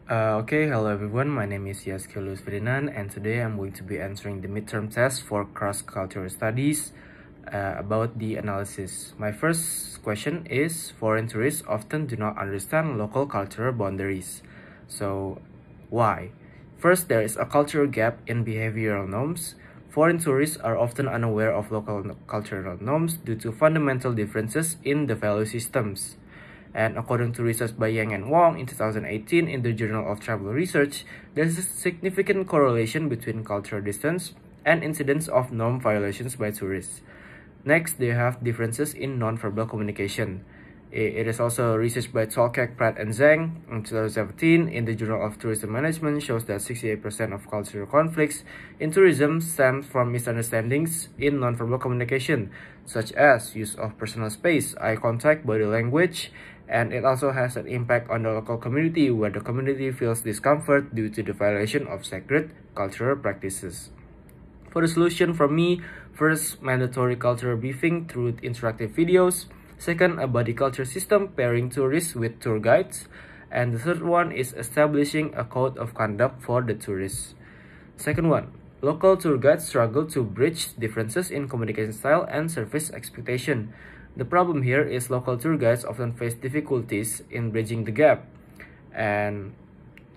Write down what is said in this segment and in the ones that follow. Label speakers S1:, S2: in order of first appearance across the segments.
S1: Hello everyone, my name is Yaskilus Ferdinand and today I'm going to be answering the midterm test for cross-cultural studies about the analysis. My first question is, foreign tourists often do not understand local cultural boundaries. So, why? First, there is a cultural gap in behavioral norms. Foreign tourists are often unaware of local cultural norms due to fundamental differences in the value systems. And according to research by Yang and Wong in 2018 in the Journal of Travel Research, there is a significant correlation between cultural distance and incidence of norm violations by tourists. Next, they have differences in non-verbal communication. It is also research by Tolkek, Pratt, and Zhang in 2017 in the Journal of Tourism Management shows that 68% of cultural conflicts in tourism stem from misunderstandings in non-verbal communication, such as use of personal space, eye contact, body language, and it also has an impact on the local community where the community feels discomfort due to the violation of sacred cultural practices. For the solution from me, first, mandatory cultural briefing through interactive videos. Second, a body culture system pairing tourists with tour guides. And the third one is establishing a code of conduct for the tourists. Second one, local tour guides struggle to bridge differences in communication style and service expectation. The problem here is local tour guides often face difficulties in bridging the gap. And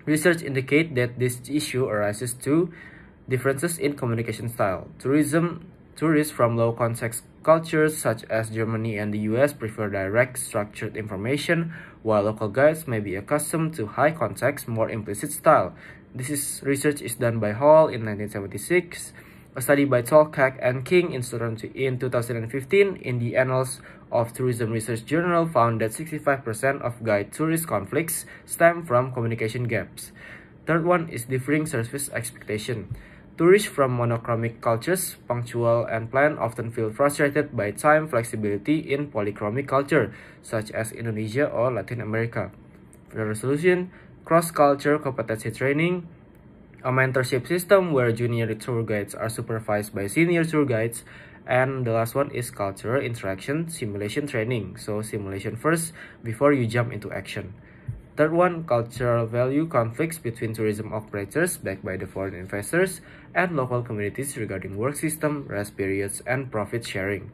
S1: research indicate that this issue arises to differences in communication style. Tourists from low context cultures such as Germany and the US prefer direct, structured information, while local guides may be accustomed to high context, more implicit style. Research is done by Hall in 1976. A study by Tolkek and King in 2015 in the Annals of Tourism Research Journal found that 65% of guide tourist conflicts stem from communication gaps. Third one is differing service expectation. Tourists from monochromic cultures, punctual and planned, often feel frustrated by time flexibility in polychromic culture, such as Indonesia or Latin America. For the solution, cross-culture competency training, a mentorship system where junior tour guides are supervised by senior tour guides, and the last one is cultural interaction simulation training. So simulation first before you jump into action. Third one, cultural value conflicts between tourism operators backed by the foreign investors and local communities regarding work system, rest periods, and profit sharing.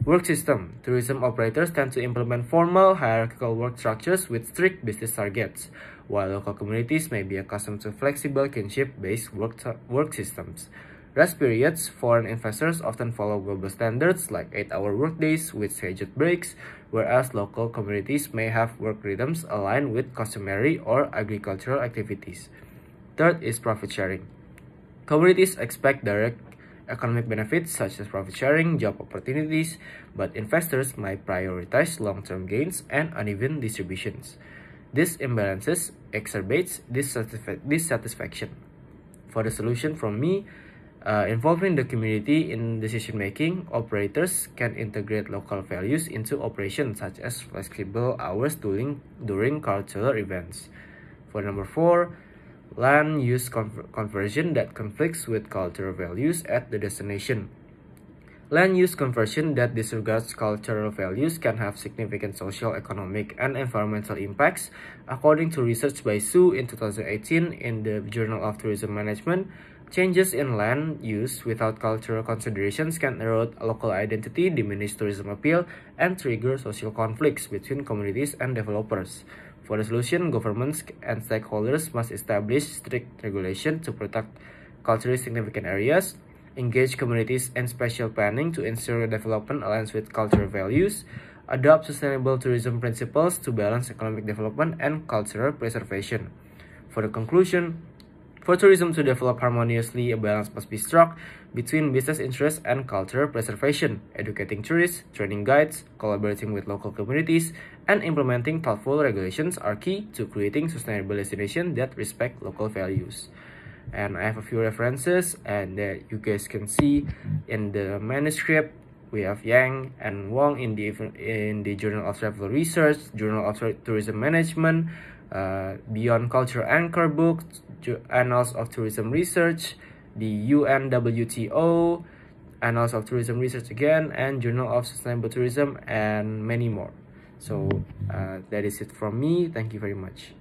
S1: Work system. Tourism operators tend to implement formal hierarchical work structures with strict business targets, while local communities may be accustomed to flexible kinship-based work systems. Rest periods. Foreign investors often follow global standards like 8-hour workdays with scheduled breaks, whereas local communities may have work rhythms aligned with customary or agricultural activities. Third is profit sharing. Communities expect direct economic benefits such as profit sharing, job opportunities, but investors might prioritize long-term gains and uneven distributions. This imbalances exacerbates dissatisfaction. For the solution from me, involving the community in decision-making, operators can integrate local values into operations such as flexible hours during cultural events. For number 4, land use conversion that conflicts with cultural values at the destination. Land use conversion that disregards cultural values can have significant social, economic, and environmental impacts, according to research by Su in 2018 in the Journal of Tourism Management. Changes in land use without cultural considerations can erode local identity, diminish tourism appeal, and trigger social conflicts between communities and developers. For the solution, governments and stakeholders must establish strict regulation to protect culturally significant areas, engage communities in spatial planning to ensure development aligns with cultural values, adopt sustainable tourism principles to balance economic development and cultural preservation. For the conclusion, for tourism to develop harmoniously, a balance must be struck between business interests and cultural preservation. Educating tourists, training guides, collaborating with local communities, and implementing thoughtful regulations are key to creating sustainable destinations that respect local values. And I have a few references and that you guys can see in the manuscript. We have Yang and Wong in the Journal of Travel Research, Journal of Tourism Management, Beyond Culture Anchor book, Annals of Tourism Research, the UNWTO, Annals of Tourism Research again, and Journal of Sustainable Tourism, and many more. So that is it from me. Thank you very much.